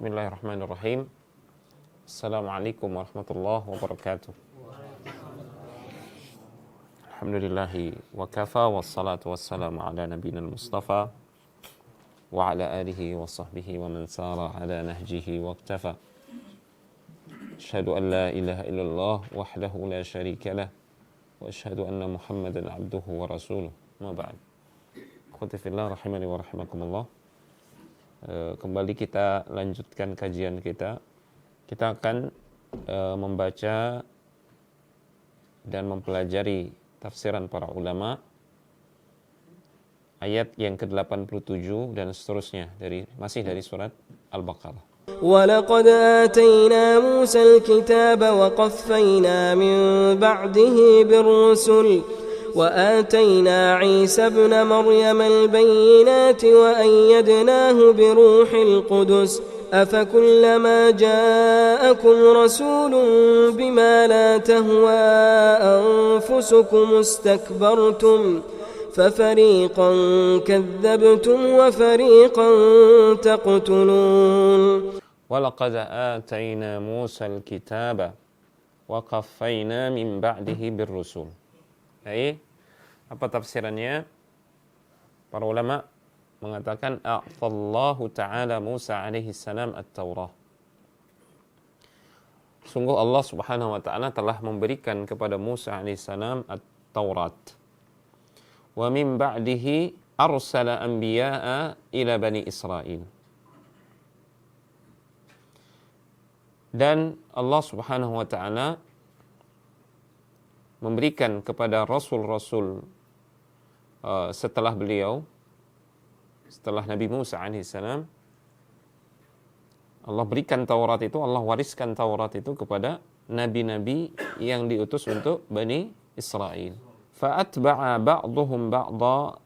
Bismillahirrahmanirrahim. Assalamualaikum warahmatullahi wabarakatuh. Alhamdulillahi wa kafa wassalatu wassalamu ala nabiyina al-mustafa wa ala alihi wa sahbihi wa man sara ala nahjihi wa iktafa. Asyhadu an la ilaha illallah wahdahu la syarika lah wa asyhadu anna Muhammadan abduhu wa rasuluh. Ma ba'd. Ikhwati fillah rahimani wa rahimakumullah. Kembali kita lanjutkan kajian kita. Kita akan membaca dan mempelajari tafsiran para ulama ayat yang ke-87 dan seterusnya masih dari surat Al-Baqarah. وَلَقَدْ آتَيْنَا مُوسَى الْكِتَابَ وَقَفَّيْنَا مِنْ بَعْدِهِ بِالرُّسُلِ وآتينا عيسى ابن مريم البينات وأيدناه بروح القدس أفكلما جاءكم رسول بما لا تهوى أنفسكم استكبرتم ففريقا كذبتم وفريقا تقتلون ولقد آتينا موسى الكتاب وقفينا من بعده بالرسل. Baik, apa tafsirannya? Para ulama mengatakan a'tallahu ta'ala Musa alaihi salam at-Taurah. Sungguh Allah Subhanahu wa taala telah memberikan kepada Musa alaihi salam at-Taurat. Wa min ba'dihi arsala anbiya'a ila bani Israil. Dan Allah Subhanahu wa taala memberikan kepada rasul-rasul setelah beliau, setelah Nabi Musa alaihissalam, Allah berikan Taurat itu, Allah wariskan Taurat itu kepada nabi-nabi yang diutus untuk Bani Israel. Fa'atba'a ba'duhum ba'da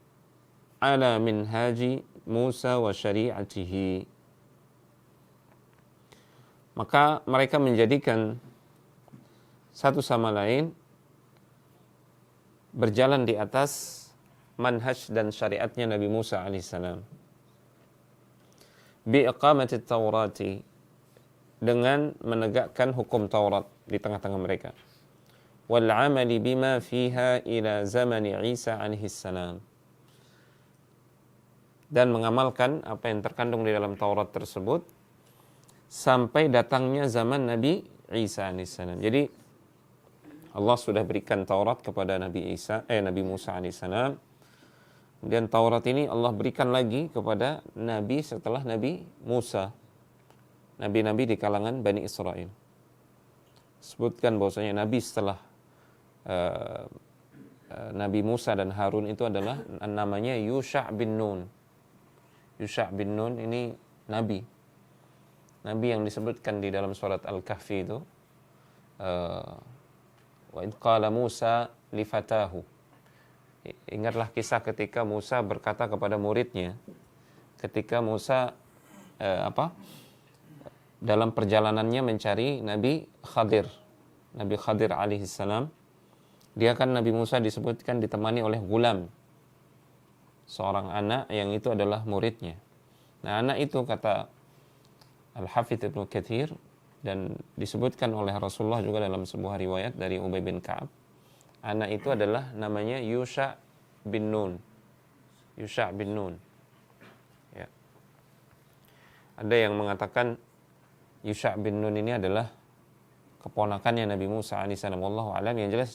ala minhaji Musa wa syari'atihi. Maka mereka menjadikan satu sama lain berjalan di atas manhaj dan syariatnya Nabi Musa alaihissalam. Biiqamati Taurati, dengan menegakkan hukum Taurat di tengah-tengah mereka. Wal amali bima fiha ila zamani Isa alaihissalam, dan mengamalkan apa yang terkandung di dalam Taurat tersebut sampai datangnya zaman Nabi Isa alaihissalam. Jadi Allah sudah berikan Taurat kepada Nabi Musa alaihissalam. Kemudian Taurat ini Allah berikan lagi kepada Nabi setelah Nabi Musa. Nabi-nabi di kalangan Bani Israel. Sebutkan bahwasanya Nabi setelah Nabi Musa dan Harun itu adalah namanya Yusha' bin Nun. Yusha' bin Nun ini Nabi. Nabi yang disebutkan di dalam surat Al-Kahfi itu. Wa idh qala Musa li fatahu. Ingatlah kisah ketika Musa berkata kepada muridnya, ketika Musa dalam perjalanannya mencari Nabi Khadir alaihi salam. Dia kan Nabi Musa disebutkan ditemani oleh gulam, seorang anak yang itu adalah muridnya. Nah, anak itu kata Al-Hafidz Ibnu Katsir, dan disebutkan oleh Rasulullah juga dalam sebuah riwayat dari Ubay bin Ka'ab, anak itu adalah namanya Yusha' bin Nun. Yusha' bin Nun. Ya. Ada yang mengatakan Yusha' bin Nun ini adalah keponakannya Nabi Musa alaihissalam. Wallahu a'lam. Yang jelas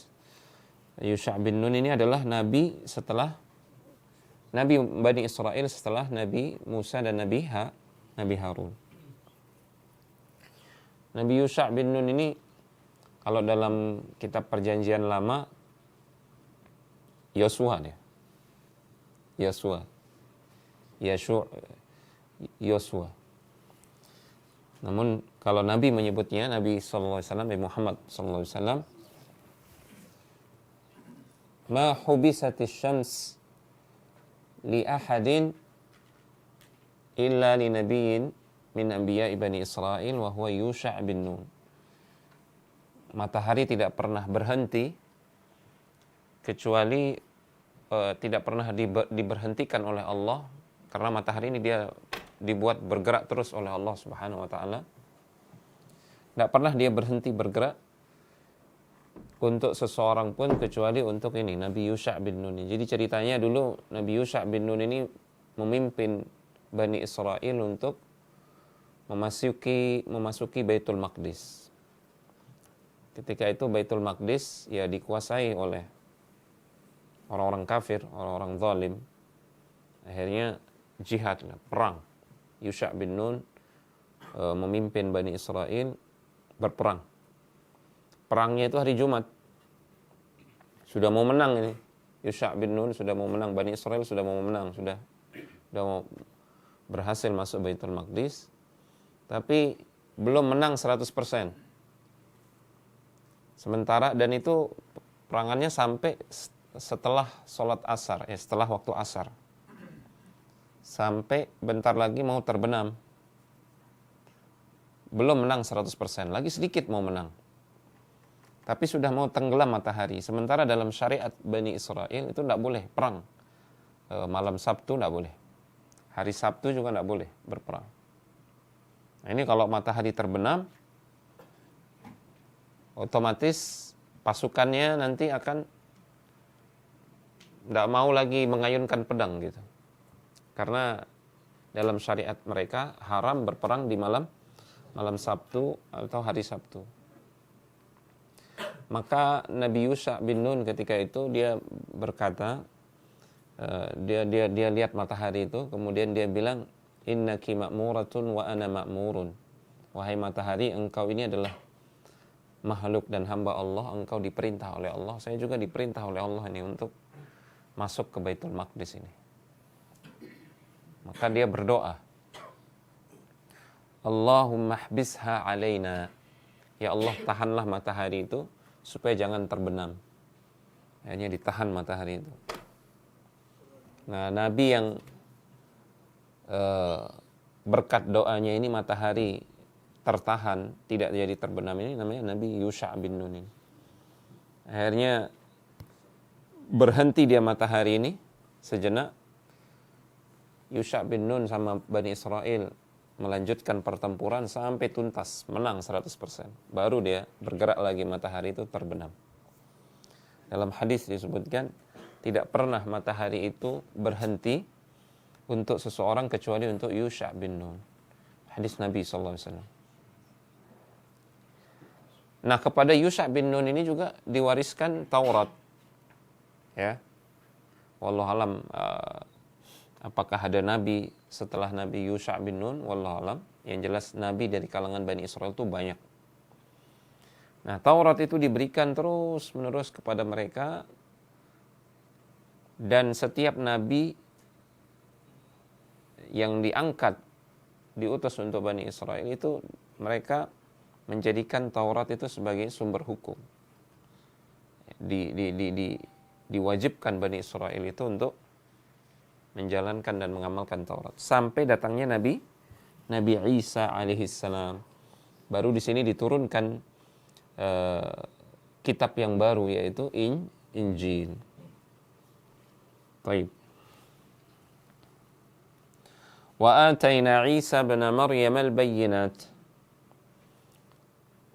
Yusha' bin Nun ini adalah nabi setelah Nabi Bani Israel, setelah Nabi Musa dan Nabi Harun. Nabi Yusha' bin Nun ini kalau dalam kitab Perjanjian Lama Yosua. Namun kalau Nabi menyebutnya, Nabi sallallahu alaihi wasallam, Nabi Muhammad sallallahu alaihi wasallam, ma hubisatis syams li ahadin illa li nabiyyin min anbiya'i Bani Israel wa huwa Yusha' bin Nun. Matahari tidak pernah berhenti kecuali tidak pernah diberhentikan oleh Allah, karena matahari ini dia dibuat bergerak terus oleh Allah Subhanahu wa taala. Tidak pernah dia berhenti bergerak untuk seseorang pun kecuali untuk ini, Nabi Yusha' bin Nun. Jadi ceritanya dulu Nabi Yusha' bin Nun ini memimpin Bani Israel untuk memasuki Baitul Maqdis. Ketika itu Baitul Maqdis ya dikuasai oleh orang-orang kafir, orang-orang zalim. Akhirnya jihad, perang. Yusha' bin Nun memimpin Bani Israel berperang. Perangnya itu hari Jumat. Sudah mau menang ini. Yusha' bin Nun sudah mau menang. Bani Israel sudah mau menang. Sudah mau berhasil masuk Baitul Maqdis. Tapi belum menang 100%. Sementara, dan itu perangannya sampai setelah sholat asar. Setelah waktu asar. Sampai bentar lagi mau terbenam. Belum menang 100%. Lagi sedikit mau menang. Tapi sudah mau tenggelam matahari. Sementara dalam syariat Bani Israel itu tidak boleh perang. Malam Sabtu tidak boleh. Hari Sabtu juga tidak boleh berperang. Nah, ini kalau matahari terbenam, otomatis pasukannya nanti akan tidak mau lagi mengayunkan pedang gitu. Karena dalam syariat mereka haram berperang di malam Sabtu atau hari Sabtu. Maka Nabi Yusha' bin Nun ketika itu dia berkata, dia lihat matahari itu, kemudian dia bilang, innaki ma'muratun wa ana ma'murun. Wahai matahari, engkau ini adalah makhluk dan hamba Allah, engkau diperintah oleh Allah. Saya juga diperintah oleh Allah ini untuk masuk ke Baitul Maqdis ini. Maka dia berdoa, Allahumma hbisha alaina. Ya Allah, tahanlah matahari itu supaya jangan terbenam. Hanya ditahan matahari itu. Nah, Nabi yang berkat doanya ini matahari tertahan, tidak jadi terbenam, ini namanya Nabi Yusha' bin Nun ini. Akhirnya berhenti dia matahari ini sejenak. Yusha' bin Nun sama Bani Israel melanjutkan pertempuran sampai tuntas, menang 100%. Baru dia bergerak lagi, matahari itu terbenam. Dalam hadis disebutkan, tidak pernah matahari itu berhenti untuk seseorang kecuali untuk Yusha' bin Nun. Hadis Nabi SAW. Nah, kepada Yusha' bin Nun ini juga diwariskan Taurat. Ya. Wallahualam, apakah ada nabi setelah Nabi Yusha' bin Nun? Wallahualam. Yang jelas nabi dari kalangan Bani Israel itu banyak. Nah, Taurat itu diberikan terus-menerus kepada mereka. Dan setiap nabi yang diangkat, diutus untuk Bani Israel itu, mereka menjadikan Taurat itu sebagai sumber hukum. Diwajibkan Bani Israel itu untuk menjalankan dan mengamalkan Taurat. Sampai datangnya Nabi Isa alaihissalam. Baru di sini diturunkan kitab yang baru, yaitu Injil. Baik. Wa atayna Isa ibn Maryam al-bayyinat.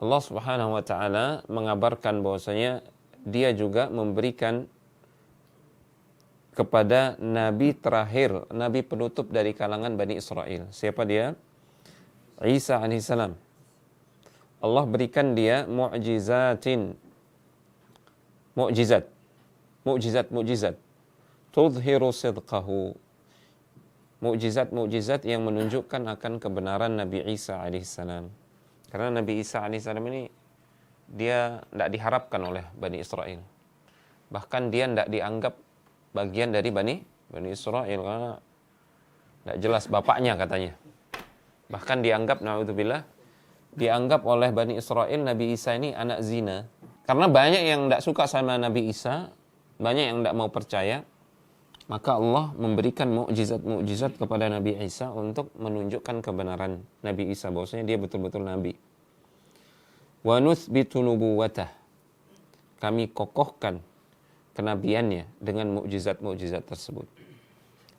Allah Subhanahu wa taala mengabarkan bahwasanya dia juga memberikan kepada nabi terakhir, nabi penutup dari kalangan Bani Israel. Siapa dia? Isa alaihissalam. Allah berikan dia mukjizat. Tudhiru sidqahu. Mukjizat yang menunjukkan akan kebenaran Nabi Isa alaihissalam. Karena Nabi Isa alaihissalam ini dia tidak diharapkan oleh Bani Israel. Bahkan dia tidak dianggap bagian dari Bani Israel karena tidak jelas bapaknya katanya. Bahkan dianggap, na'udzubillah, dianggap oleh Bani Israel Nabi Isa ini anak zina. Karena banyak yang tidak suka sama Nabi Isa, banyak yang tidak mau percaya. Maka Allah memberikan mukjizat kepada Nabi Isa untuk menunjukkan kebenaran Nabi Isa, bahwasanya dia betul-betul nabi. Wa nuthbitu nubuwatah. Kami kokohkan kenabiannya dengan mukjizat tersebut.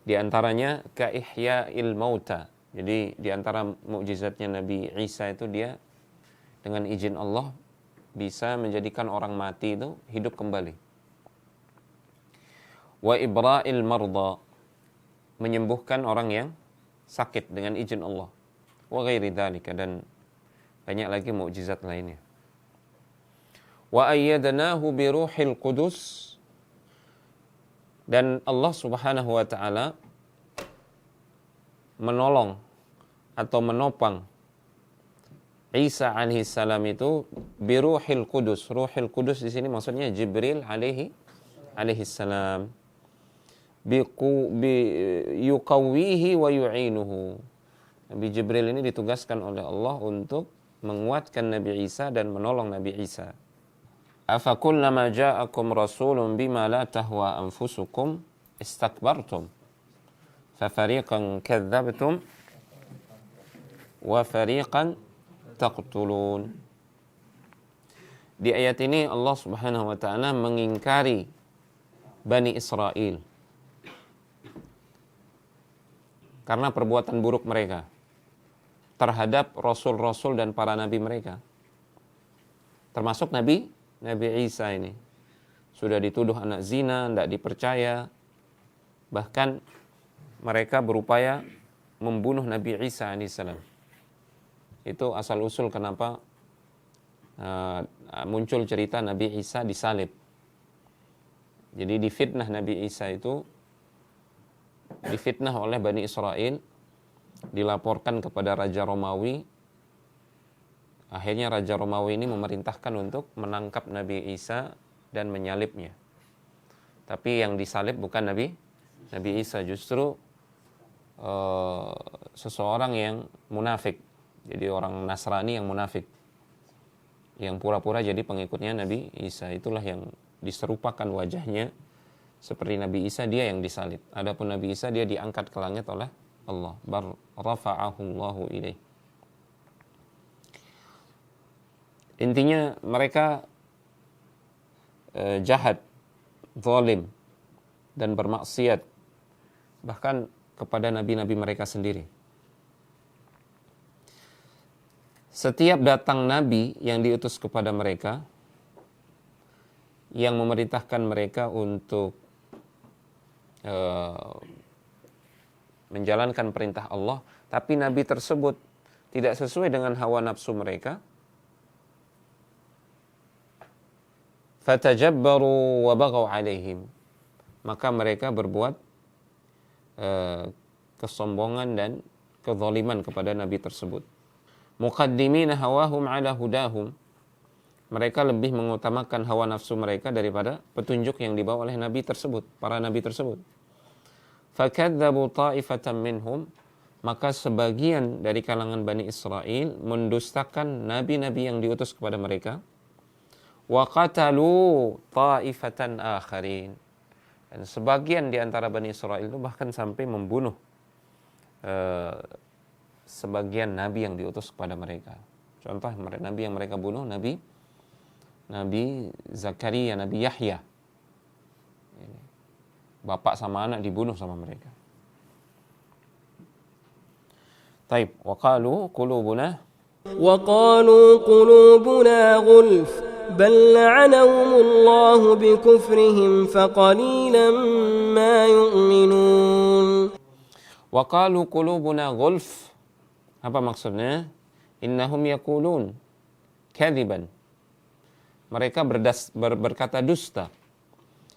Di antaranya ka ihya'il mauta, Jadi di antara mukjizatnya Nabi Isa itu dia dengan izin Allah bisa menjadikan orang mati itu hidup kembali. Wa ibra'il marda, menyembuhkan orang yang sakit dengan izin Allah. Wa ghairi dzalika, dan banyak lagi mukjizat lainnya. Wa ayyadnahu bi ruhil qudus, dan Allah Subhanahu wa taala menolong atau menopang Isa alaihissalam itu biruhil kudus. Ruhil kudus di sini maksudnya Jibril alaihissalam. Yuqawwihi wa yu'inuhu. Nabi Jibril ini ditugaskan oleh Allah untuk menguatkan Nabi Isa dan menolong Nabi Isa. Afa kullama ja'akum rasulun bima la tahwa anfusukum istakbartum fa fariqan kadzdzabtum wa fariqan taqtulun. Di ayat ini Allah Subhanahu wa taala mengingkari Bani Israel karena perbuatan buruk mereka terhadap rasul-rasul dan para nabi mereka. Termasuk Nabi Isa ini. Sudah dituduh anak zina, tidak dipercaya. Bahkan mereka berupaya membunuh Nabi Isa alaihissalam. Itu asal-usul kenapa muncul cerita Nabi Isa disalib. Jadi difitnah Nabi Isa itu, difitnah oleh Bani Israel, dilaporkan kepada Raja Romawi. Akhirnya Raja Romawi ini memerintahkan untuk menangkap Nabi Isa dan menyalibnya. Tapi yang disalib bukan Nabi Isa, justru seseorang yang munafik. Jadi orang Nasrani yang munafik, yang pura-pura jadi pengikutnya Nabi Isa. Itulah yang diserupakan wajahnya seperti Nabi Isa, dia yang disalib. Adapun Nabi Isa dia diangkat ke langit oleh Allah. Bar rafa'ahu Allahu ilaih. Intinya mereka jahat, zalim, dan bermaksiat bahkan kepada nabi-nabi mereka sendiri. Setiap datang nabi yang diutus kepada mereka, yang memerintahkan mereka untuk menjalankan perintah Allah, tapi nabi tersebut tidak sesuai dengan hawa nafsu mereka, fatajabbaru wa baghaw alaihim, maka mereka berbuat kesombongan dan kezaliman kepada nabi tersebut. Muqaddimina hawahum ala hudahum, mereka lebih mengutamakan hawa nafsu mereka daripada petunjuk yang dibawa oleh nabi tersebut, para nabi tersebut. Fakadzabu ta'ifatan minhum, maka sebagian dari kalangan Bani Israel mendustakan nabi-nabi yang diutus kepada mereka. Wa qatalu ta'ifatan akharin, dan sebagian di antara Bani Israel itu bahkan sampai membunuh sebagian nabi yang diutus kepada mereka. Contoh nabi yang mereka bunuh, Nabi Zakaria, Nabi Yahya. Bapak sama anak dibunuh sama mereka. Taib, wa qalu qulubuna غلف بل لعنهم الله بكفرهم فقليلا ما يؤمنون. وقالوا قلوبنا غلف, apa maksudnya? Innahum yaqulun kadhiban, mereka berkata dusta.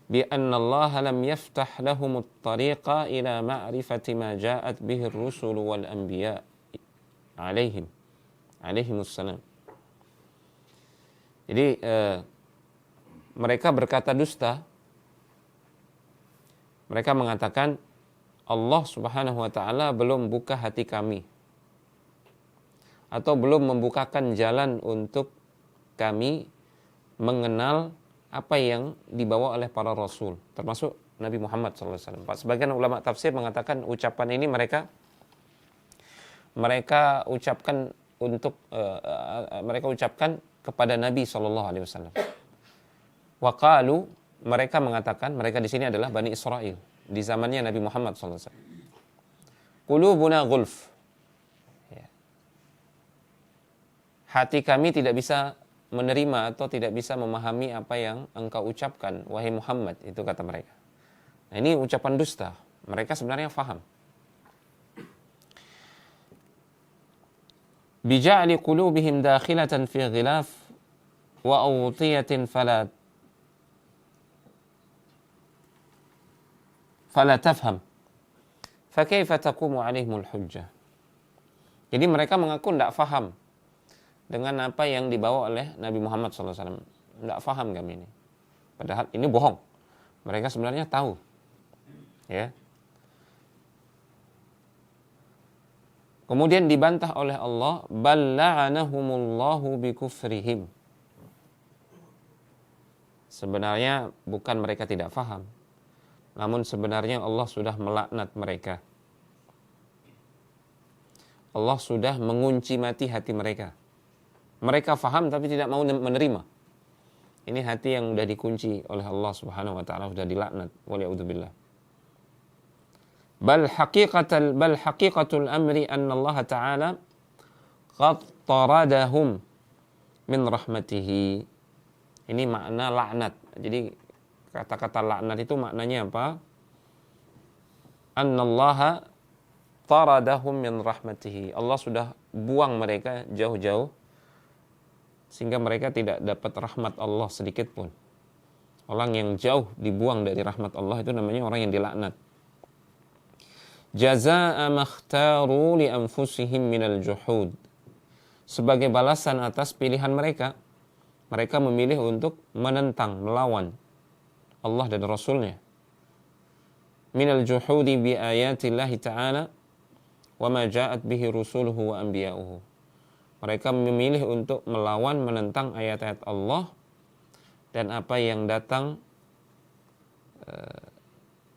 Bi anna Allah lam yaftah lahum at-tariqa ila ma'rifati ma ja'at bihi ar-rusul wal anbiya alaihimussalam. Jadi mereka berkata dusta. Mereka mengatakan Allah Subhanahu wa taala belum buka hati kami, atau belum membukakan jalan untuk kami mengenal apa yang dibawa oleh para rasul, termasuk Nabi Muhammad SAW. Sebagian ulama tafsir mengatakan ucapan ini mereka ucapkan untuk mereka ucapkan kepada Nabi SAW. Wa qalu, mereka mengatakan, mereka di sini adalah Bani Israel di zamannya Nabi Muhammad SAW. Qulubuna ghulf, hati kami tidak bisa menerima atau tidak bisa memahami apa yang engkau ucapkan, wahai Muhammad, itu kata mereka. Nah, ini ucapan dusta. Mereka sebenarnya faham. Bija'li qulubihim dakhilatan fi ghilaf wa awtiyatin fala tafham. Fa kaifa taqumu 'alaihimul hujjah. Jadi mereka mengaku tidak faham dengan apa yang dibawa oleh Nabi Muhammad SAW. Tidak faham kami ini. Padahal ini bohong. Mereka sebenarnya tahu. Ya. Kemudian dibantah oleh Allah, bal la'anahumullahu bikufrihim. Sebenarnya bukan mereka tidak faham, namun sebenarnya Allah sudah melaknat mereka. Allah sudah mengunci mati hati mereka. Mereka faham tapi tidak mau menerima. Ini hati yang sudah dikunci oleh Allah Subhanahu wa taala, sudah dilaknat. Waliya'udzubillah. Bal haqiqatul amri anna Allah Ta'ala qad taradahum min rahmatihi. Ini makna laknat. Jadi kata-kata laknat itu maknanya apa? Anna Allah taradahum min rahmatihi. Allah sudah buang mereka jauh-jauh sehingga mereka tidak dapat rahmat Allah sedikit pun. Orang yang jauh dibuang dari rahmat Allah itu namanya orang yang dilaknat. Jazaa'a makhtaru li anfusihim minal juhud. Sebagai balasan atas pilihan mereka, mereka memilih untuk menentang, melawan Allah dan Rasulnya. Minal juhudi bi ayatillahi ta'ala wa ma ja'at bihi rusuluhu wa anbiya'uhu. Mereka memilih untuk melawan, menentang ayat-ayat Allah dan apa yang datang,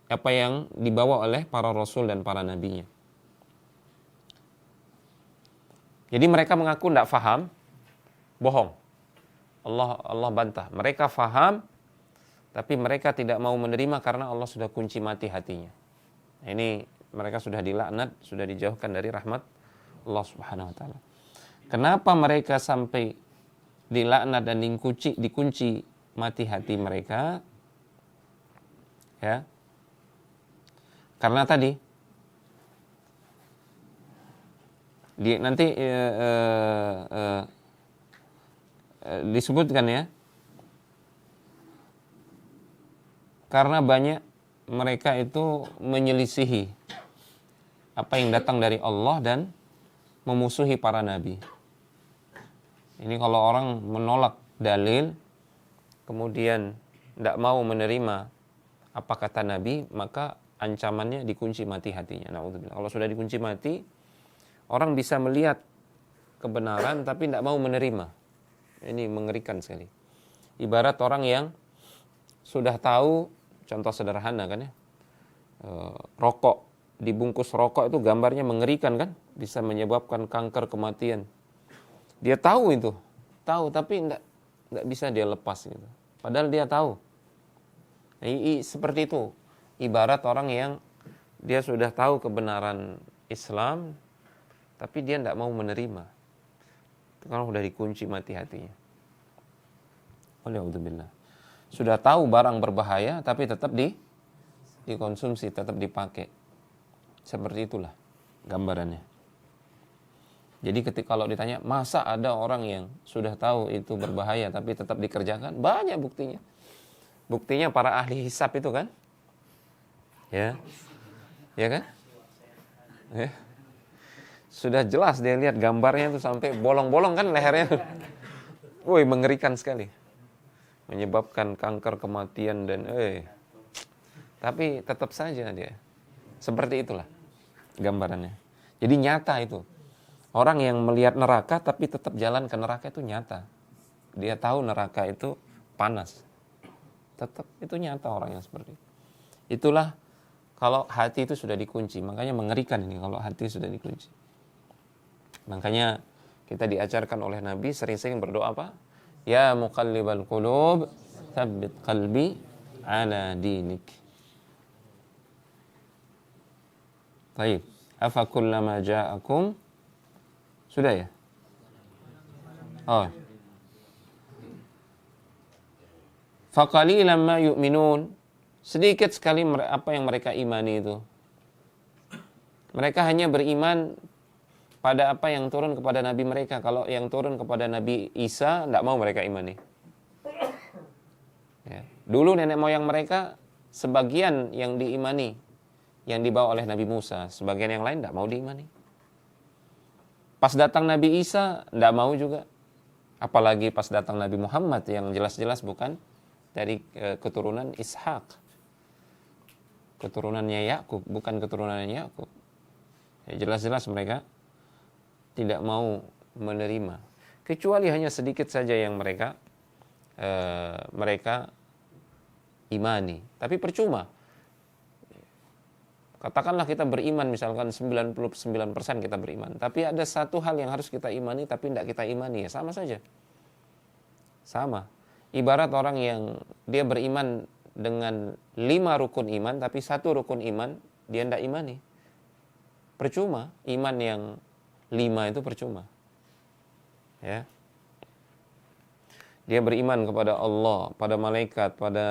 apa yang dibawa oleh para rasul dan para nabinya. Jadi mereka mengaku tidak faham, bohong. Allah bantah. Mereka faham, tapi mereka tidak mau menerima karena Allah sudah kunci mati hatinya. Ini mereka sudah dilaknat, sudah dijauhkan dari rahmat Allah Subhanahu wa taala. Kenapa mereka sampai dilaknat dan dikunci mati hati mereka? Ya. Karena tadi nanti disebutkan ya, karena banyak mereka itu menyelisihi apa yang datang dari Allah dan memusuhi para nabi. Ini kalau orang menolak dalil kemudian tidak mau menerima apa kata nabi, maka ancamannya dikunci mati hatinya. Na'udzubillah. Kalau sudah dikunci mati, orang bisa melihat kebenaran tapi tidak mau menerima. Ini mengerikan sekali. Ibarat orang yang sudah tahu, contoh sederhana kan ya, rokok, dibungkus rokok itu gambarnya mengerikan kan, bisa menyebabkan kanker, kematian. Dia tahu itu, tapi tidak bisa dia lepas gitu. Padahal dia tahu. Seperti itu. Ibarat orang yang dia sudah tahu kebenaran Islam, tapi dia tidak mau menerima. Itu kan sudah dikunci mati hatinya. Waliyahudzubillah. Sudah tahu barang berbahaya, tapi tetap dikonsumsi, tetap dipakai. Seperti itulah gambarannya. Jadi kalau ditanya, masa ada orang yang sudah tahu itu berbahaya, tapi tetap dikerjakan? Banyak buktinya. Buktinya para ahli hisab itu kan? Ya kan? Ya. Sudah jelas dia lihat gambarnya itu sampai bolong-bolong kan lehernya. Woi, mengerikan sekali. Menyebabkan kanker, kematian dan tapi tetap saja dia. Seperti itulah gambarannya. Jadi nyata itu. Orang yang melihat neraka tapi tetap jalan ke neraka itu nyata. Dia tahu neraka itu panas. Tetap itu nyata orang yang seperti itu. Itulah kalau hati itu sudah dikunci. Makanya mengerikan ini kalau hati sudah dikunci. Makanya kita diajarkan oleh Nabi sering-sering berdoa apa? Ya muqallibal qulub, tsabbit qalbi ala dinik. Baik. Afa kullama ja'akum. Sudah ya? Oh. Faqalilan ma yu'minun. Sedikit sekali apa yang mereka imani itu. Mereka hanya beriman pada apa yang turun kepada Nabi mereka. Kalau yang turun kepada Nabi Isa, tidak mau mereka imani. Ya. Dulu nenek moyang mereka, sebagian yang diimani, yang dibawa oleh Nabi Musa. Sebagian yang lain tidak mau diimani. Pas datang Nabi Isa, tidak mau juga. Apalagi pas datang Nabi Muhammad, yang jelas-jelas bukan dari keturunan Ishak. Keturunannya Yakub, bukan keturunannya Yakub. Ya, jelas-jelas mereka tidak mau menerima, kecuali hanya sedikit saja yang mereka imani. Tapi percuma. Katakanlah kita beriman, misalkan 99% kita beriman, tapi ada satu hal yang harus kita imani tapi tidak kita imani, ya sama saja. Sama. Ibarat orang yang dia beriman dengan 5 rukun iman, tapi 1 rukun iman dia tidak imani. Percuma, iman yang 5 itu percuma. Ya. Dia beriman kepada Allah, pada malaikat, pada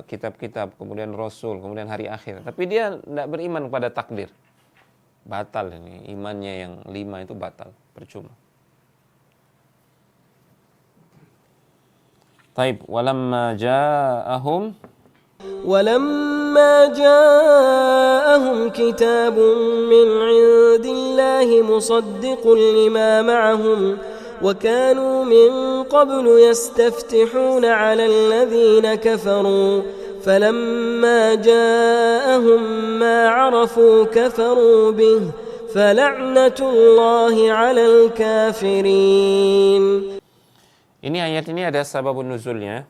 kitab-kitab, kemudian Rasul, kemudian hari akhir. Tapi dia tidak beriman kepada takdir. Batal ini, imannya yang 5 itu batal, percuma. Taib, walamma ja'ahum كتاب من عند الله مصدق لما معهم وكانوا من قبل يستفتحون على الذين كفروا فلما جاءهم ما عرفوا كفروا به فلعنة الله على الكافرين. Ini ayat ini ada sababun nuzulnya.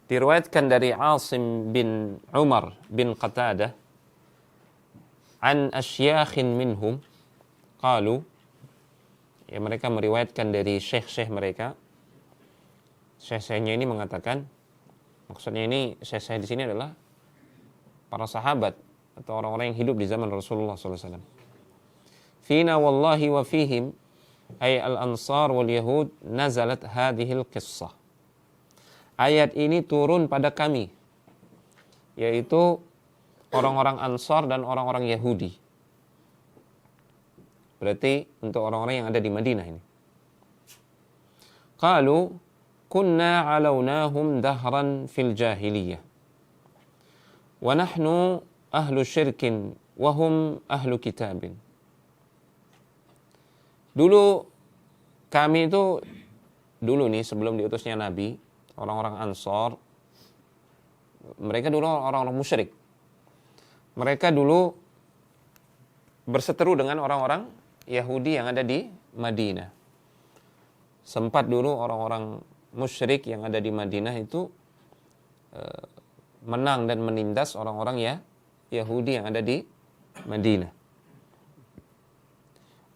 Diriwayatkan dari Asim bin Umar bin Qatadah an asyakhin minhum qalu, ya, mereka meriwayatkan dari syekh-syekh mereka. Syekh-syekhnya ini mengatakan, maksudnya ini syekh-syekh di sini adalah para sahabat atau orang-orang yang hidup di zaman Rasulullah SAW. Fina wallahi wa fihim ay al-ansar wal yahud nazalat hadhil qissah. Ayat ini turun pada kami, yaitu orang-orang Ansar dan orang-orang Yahudi. Berarti untuk orang-orang yang ada di Madinah ini. Qalu kunna alawnahum dahran fil jahiliyah wa nahnu ahlu syirkin wa hum ahlu kitabin. Dulu kami itu, dulu nih sebelum diutusnya Nabi, orang-orang Ansar, mereka dulu orang-orang musyrik. Mereka dulu berseteru dengan orang-orang Yahudi yang ada di Madinah. Sempat dulu orang-orang musyrik yang ada di Madinah itu menang dan menindas orang-orang Yahudi yang ada di Madinah.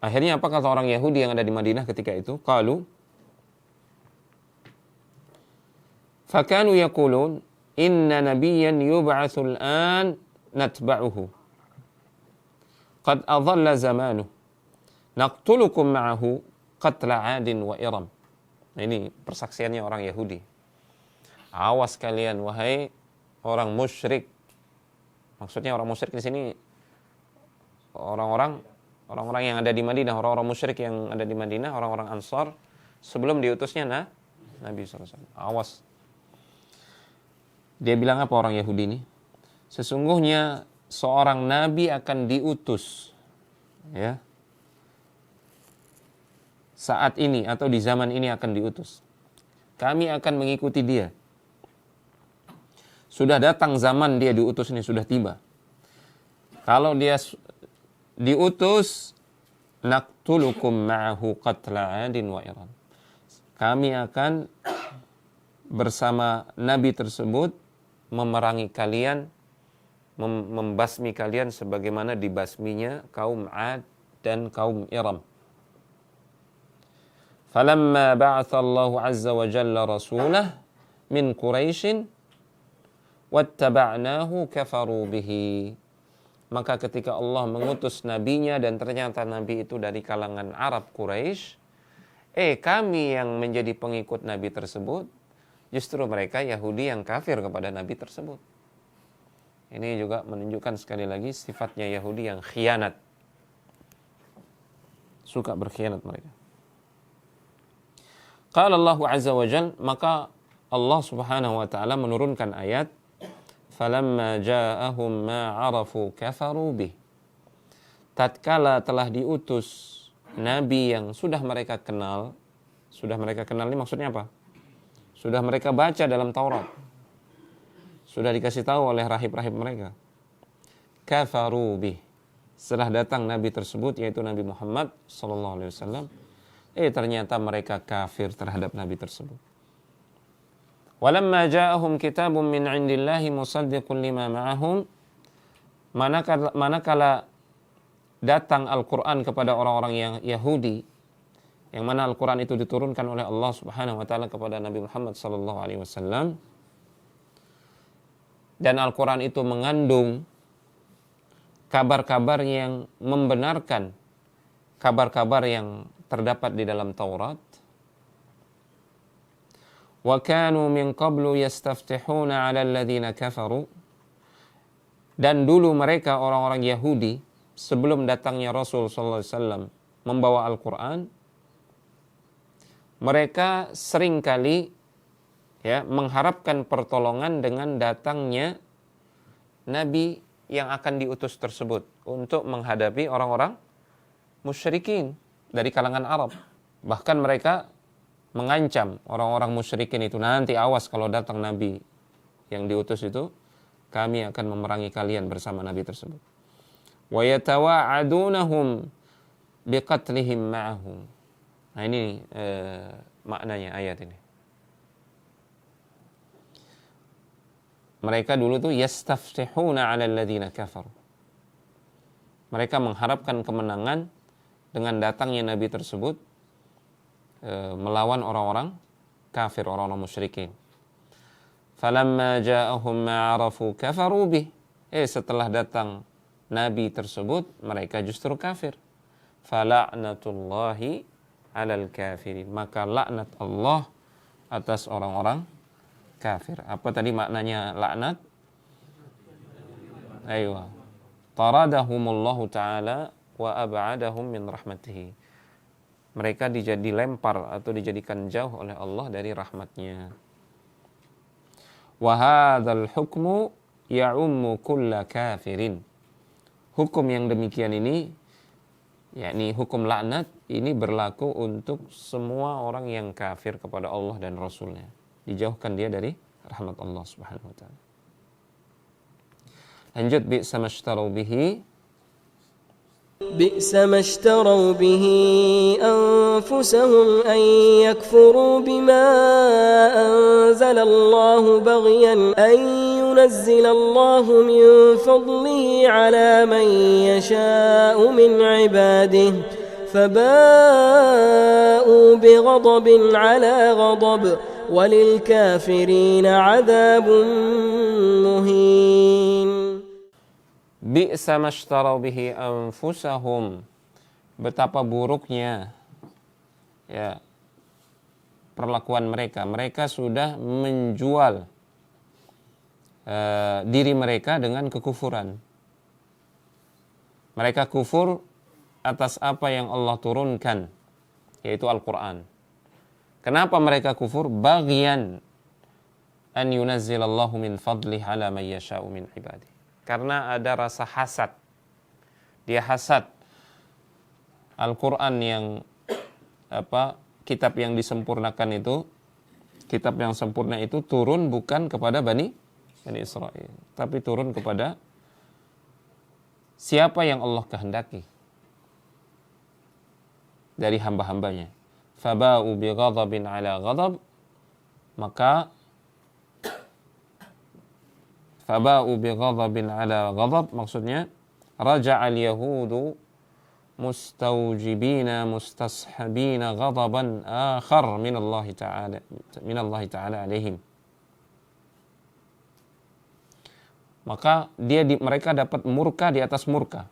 Akhirnya apa kata orang Yahudi yang ada di Madinah ketika itu? Qalu fakanu yaqulun inna nabiyyan yub'atsul an natba'uhu qad adalla zamanuhu naqtulukum ma'ahu qatla 'adin wa iram. Nah, ini persaksiannya orang Yahudi. Awas kalian wahai orang musyrik. Maksudnya orang musyrik di sini orang-orang yang ada di Madinah, orang-orang musyrik yang ada di Madinah, orang-orang Ansar sebelum diutusnya Nabi SAW. Awas. Dia bilang apa orang Yahudi ini? Sesungguhnya seorang nabi akan diutus, ya, saat ini atau di zaman ini akan diutus. Kami akan mengikuti dia. Sudah datang zaman dia diutus ini, sudah tiba. Kalau dia diutus, naqtulukum ma'ahu qatla 'adin wa iram. Kami akan bersama nabi tersebut memerangi kalian, membasmi kalian sebagaimana dibasminya kaum 'Ad dan kaum Iram. Falamma ba'atha Allah 'azza wa jalla rasulah min Quraisy wattaba'nahu kafaru bihi. Maka ketika Allah mengutus nabinya dan ternyata nabi itu dari kalangan Arab Quraisy, kami yang menjadi pengikut Nabi tersebut, justru mereka Yahudi yang kafir kepada Nabi tersebut. Ini juga menunjukkan sekali lagi sifatnya Yahudi yang khianat. Suka berkhianat mereka. Qala Allah Azza wa Jal, maka Allah Subhanahu wa taala menurunkan ayat, falamma ja'ahum ma 'arafu kafaru bih. Tatkala telah diutus nabi yang sudah mereka kenal ini maksudnya apa? Sudah mereka baca dalam Taurat. Sudah dikasih tahu oleh rahib-rahib mereka. Kafaru bih. Setelah datang nabi tersebut yaitu Nabi Muhammad sallallahu alaihi wasallam, ternyata mereka kafir terhadap nabi tersebut. Walamma ja'ahum kitabun min 'indillahi musaddiqun lima ma'ahum. Manakala datang Al-Qur'an kepada orang-orang yang Yahudi, yang mana Al-Qur'an itu diturunkan oleh Allah Subhanahu wa taala kepada Nabi Muhammad sallallahu alaihi wasallam, dan Al-Quran itu mengandung kabar-kabar yang membenarkan kabar-kabar yang terdapat di dalam Taurat. Wa kanu min qablu yastaftihuna 'ala alladhina kafaru. Dan dulu mereka orang-orang Yahudi sebelum datangnya Rasul sallallahu alaihi wasallam membawa Al-Quran, mereka seringkali mengharapkan pertolongan dengan datangnya nabi yang akan diutus tersebut untuk menghadapi orang-orang musyrikin dari kalangan Arab. Bahkan mereka mengancam orang-orang musyrikin itu, nanti awas kalau datang nabi yang diutus itu, kami akan memerangi kalian bersama nabi tersebut. Wa yatawa'adunahum biqatlihim ma'ahum. Nah ini maknanya ayat ini. Mereka dulu tuh yastaftihuna 'ala alladziina kafaru. Mereka mengharapkan kemenangan dengan datangnya nabi tersebut melawan orang-orang kafir, orang-orang musyrikin. Falamma ja'ahum ma 'arafu kafaru bih. Setelah datang nabi tersebut, mereka justru kafir. Fala'natullahi 'alal kafirin. Maka laknat Allah atas orang-orang kafir. Apa tadi maknanya laknat? Aywa. Taradahumullahu ta'ala wa ab'adahum min rahmatihi. Mereka dilempar atau dijadikan jauh oleh Allah dari rahmatnya. Wa hadzal hukmu ya'ummu kulla kafirin. Hukum yang demikian ini, yakni hukum laknat, ini berlaku untuk semua orang yang kafir kepada Allah dan Rasulnya. Dijauhkan dia dari rahmat Allah Subhanahu wa ta'ala. Lanjut, bi'sa mashtarau bihi. بئس ما اشتروا به أنفسهم أن يكفروا بما أنزل الله بغيا أن ينزل الله من فضله على من يشاء من عباده فباءوا بغضب على غضب وللكافرين عذاب مهين. Bi'sa mashtarau bihi anfusahum. Betapa buruknya perlakuan mereka. Mereka sudah menjual diri mereka dengan kekufuran. Mereka kufur atas apa yang Allah turunkan, yaitu Al-Quran. Kenapa mereka kufur? Baghyan an yunazzilallahu min fadlih ala man yasha'u min ibadihi. Karena ada rasa hasad. Dia hasad Al-Quran yang kitab yang disempurnakan itu, kitab yang sempurna itu turun bukan kepada Bani Israel, tapi turun kepada siapa yang Allah kehendaki dari hamba-hambanya. Faba'u bi ghadabin ala ghadab, maka faba'u bi ghadabin ala ghadab, maksudnya raja'al yahudu mustawjibina mustashabina ghadaban akhar min Allah ta'ala alaihim. Maka mereka dapat murka di atas murka,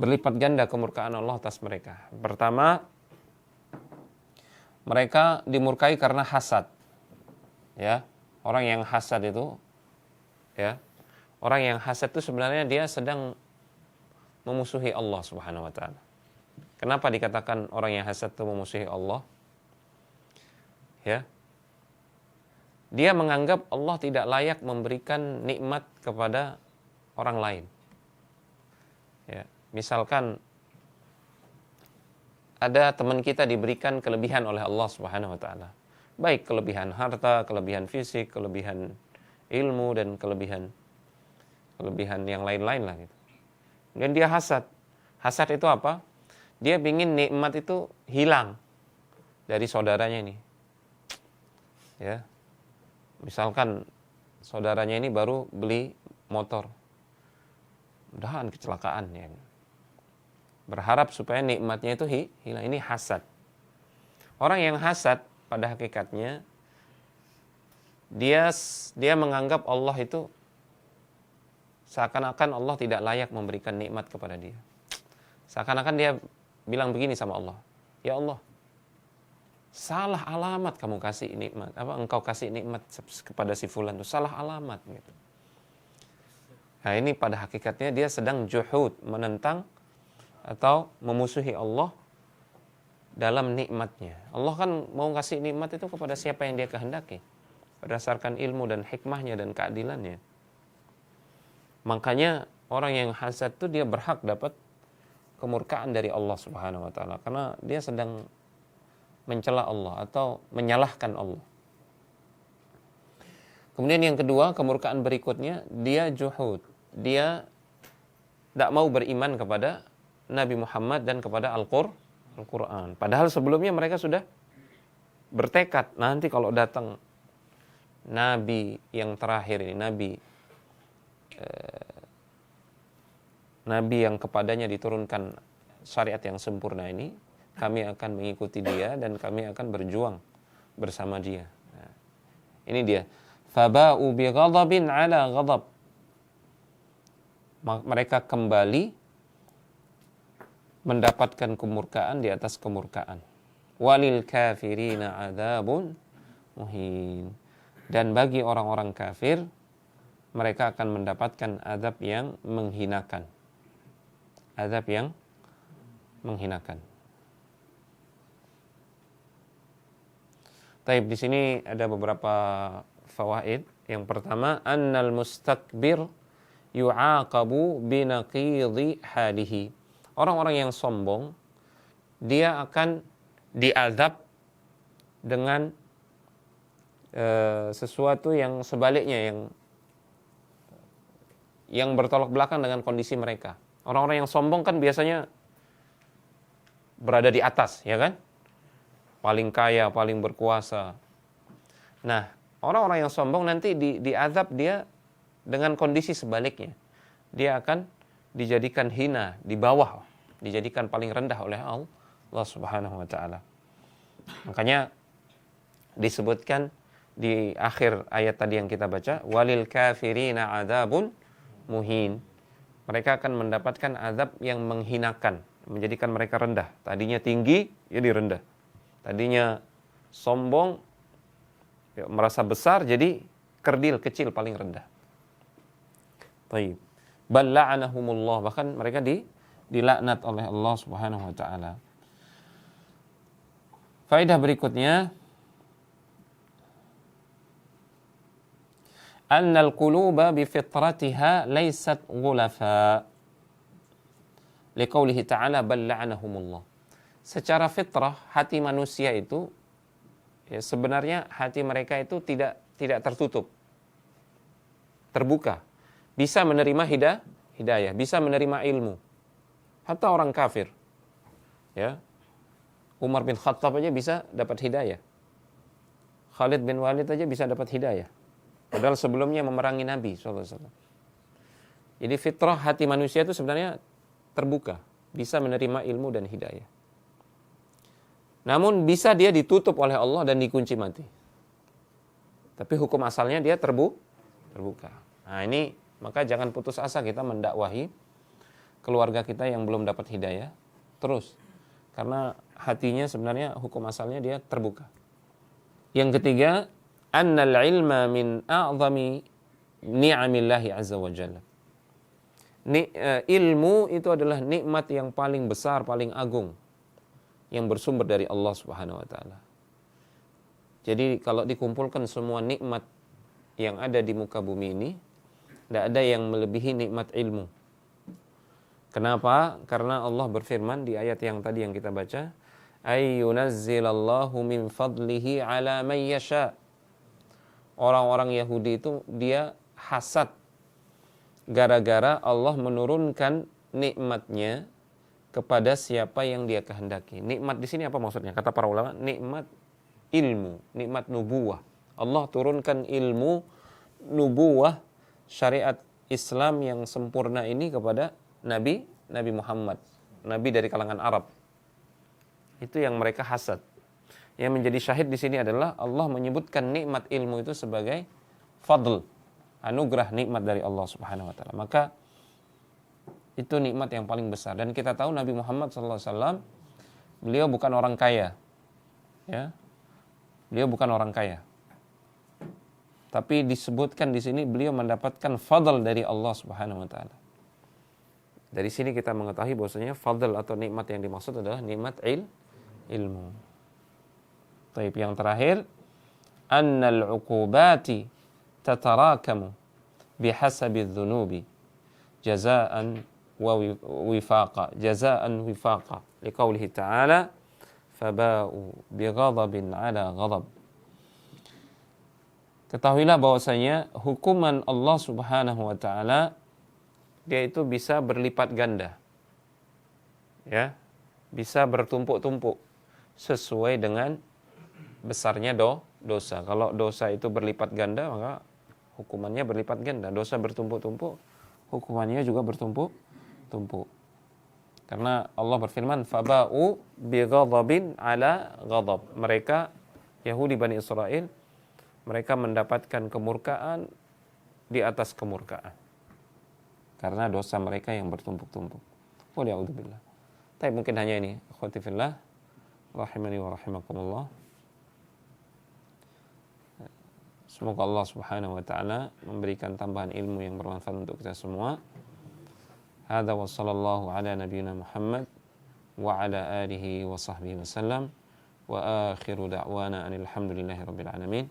berlipat ganda kemurkaan Allah atas mereka. Pertama, mereka dimurkai karena hasad. Ya, orang yang hasad itu, ya, orang yang hasad itu sebenarnya dia sedang memusuhi Allah Subhanahu wa taala. Kenapa dikatakan orang yang hasad itu memusuhi Allah? Ya. Dia menganggap Allah tidak layak memberikan nikmat kepada orang lain. Ya, misalkan ada teman kita diberikan kelebihan oleh Allah Subhanahu wa taala. Baik kelebihan harta, kelebihan fisik, kelebihan ilmu dan kelebihan yang lain-lain lah gitu. Dan dia hasad. Hasad itu apa? Dia ingin nikmat itu hilang dari saudaranya ini. Ya. Misalkan saudaranya ini baru beli motor. Mudahan kecelakaan ya. Berharap supaya nikmatnya itu hilang. Ini hasad. Orang yang hasad pada hakikatnya dia menganggap Allah itu seakan-akan Allah tidak layak memberikan nikmat kepada dia. Seakan-akan dia bilang begini sama Allah, ya Allah, salah alamat kamu kasih nikmat, engkau kasih nikmat kepada si fulan itu salah alamat gitu. Nah ini pada hakikatnya dia sedang juhud, menentang atau memusuhi Allah dalam nikmatnya. Allah kan mau kasih nikmat itu kepada siapa yang dia kehendaki berdasarkan ilmu dan hikmahnya dan keadilannya. Makanya orang yang hasad itu dia berhak dapat kemurkaan dari Allah Subhanahu wa taala karena dia sedang mencela Allah atau menyalahkan Allah. Kemudian yang kedua, kemurkaan berikutnya, dia juhud. Dia tidak mau beriman kepada Nabi Muhammad dan kepada Al-Quran. Padahal sebelumnya mereka sudah bertekad, nanti kalau datang Nabi yang terakhir ini, Nabi yang kepadanya diturunkan syariat yang sempurna ini, kami akan mengikuti dia dan kami akan berjuang bersama dia. Nah, ini dia. Faba'u bi ghadabin ala ghadab. Mereka kembali mendapatkan kemurkaan di atas kemurkaan. Walil kafirina adzabun muhin. Dan bagi orang-orang kafir, mereka akan mendapatkan azab yang menghinakan. Azab yang menghinakan. Taib, di sini ada beberapa fawaid. Yang pertama, annal mustakbir yu'aqabu binaqidhi halihi. Orang-orang yang sombong, dia akan diazab dengan sesuatu yang sebaliknya, yang bertolak belakang dengan kondisi mereka. Orang-orang yang sombong kan biasanya berada di atas, ya kan? Paling kaya, paling berkuasa. Nah, orang-orang yang sombong nanti diazab dia dengan kondisi sebaliknya. Dia akan dijadikan hina, di bawah, dijadikan paling rendah oleh Allah Subhanahu wa taala. Makanya disebutkan di akhir ayat tadi yang kita baca, walil kafirina adzabun muhin. Mereka akan mendapatkan azab yang menghinakan, menjadikan mereka rendah. Tadinya tinggi, jadi rendah. Tadinya sombong, ya, merasa besar, jadi kerdil, kecil, paling rendah. Baik. Bal la'anahumullah, bahkan mereka dilaknat oleh Allah Subhanahu wa taala. Faedah berikutnya, annal quluba bi fitratiha laysat ghulafa. Liqaulihi ta'ala bal la'anahumullah. Secara fitrah hati manusia itu, ya, sebenarnya hati mereka itu tidak tertutup, terbuka, bisa menerima hidayah, bisa menerima ilmu. Hatta orang kafir, ya, Umar bin Khattab aja bisa dapat hidayah, Khalid bin Walid aja bisa dapat hidayah, padahal sebelumnya memerangi Nabi SAW. Jadi fitrah hati manusia itu sebenarnya terbuka, bisa menerima ilmu dan hidayah. Namun bisa dia ditutup oleh Allah dan dikunci mati. Tapi hukum asalnya dia terbuka. Nah ini, maka jangan putus asa kita mendakwahi keluarga kita yang belum dapat hidayah. Terus Karena hatinya sebenarnya hukum asalnya dia terbuka. Yang ketiga, annal ilma min a'zami ni'amillahi azza wa jalla. Ilmu itu adalah nikmat yang paling besar, paling agung, yang bersumber dari Allah Subhanahu wa taala. Jadi kalau dikumpulkan semua nikmat yang ada di muka bumi ini, tidak ada yang melebihi nikmat ilmu. Kenapa? Karena Allah berfirman di ayat yang tadi yang kita baca, ayyunazzilallahu min fadlihi ala man yasha. Orang-orang Yahudi itu dia hasad gara-gara Allah menurunkan nikmatnya kepada siapa yang dia kehendaki. Nikmat di sini apa maksudnya? Kata para ulama, nikmat ilmu, nikmat nubuwah. Allah turunkan ilmu nubuwah syariat Islam yang sempurna ini kepada Nabi Muhammad, Nabi dari kalangan Arab. Itu yang mereka hasad. Yang menjadi syahid di sini adalah Allah menyebutkan nikmat ilmu itu sebagai fadl, anugerah nikmat dari Allah Subhanahu wa taala. Maka itu nikmat yang paling besar. Dan kita tahu Nabi Muhammad SAW, beliau bukan orang kaya. Ya. Beliau bukan orang kaya. Tapi disebutkan di sini beliau mendapatkan fadl dari Allah Subhanahu wa taala. Dari sini kita mengetahui bahwasanya fadl atau nikmat yang dimaksud adalah nikmat ilmu. Baik, yang terakhir, annal 'uqubati tatarakamu bihasabi dzunubi jazaan wa wifaqa. Jazaan wifaqa. Liqaulihi ta'ala faba'u bighadabin 'ala ghadab. Ketahuilah bahwasanya hukuman Allah Subhanahu wa taala dia itu bisa berlipat ganda. Ya, bisa bertumpuk-tumpuk sesuai dengan besarnya dosa. Kalau dosa itu berlipat ganda, maka hukumannya berlipat ganda. Dosa bertumpuk-tumpuk, hukumannya juga bertumpuk-tumpuk. Karena Allah berfirman, faba'u bighadabin 'ala ghadab. Mereka Yahudi Bani Israel, mereka mendapatkan kemurkaan di atas kemurkaan. Karena dosa mereka yang bertumpuk-tumpuk. Waliya'udzubillah. Tapi mungkin hanya ini. Akhwati fillah, rahimani wa rahimakumullah. Semoga Allah Subhanahu wa taala memberikan tambahan ilmu yang bermanfaat untuk kita semua. Hadza wa sallallahu ala nabiyyina Muhammad wa ala alihi wa sahbihi wasallam. Wa akhiru da'wana alhamdulillahi rabbil alamin.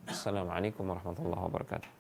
Assalamualaikum warahmatullahi wabarakatuh.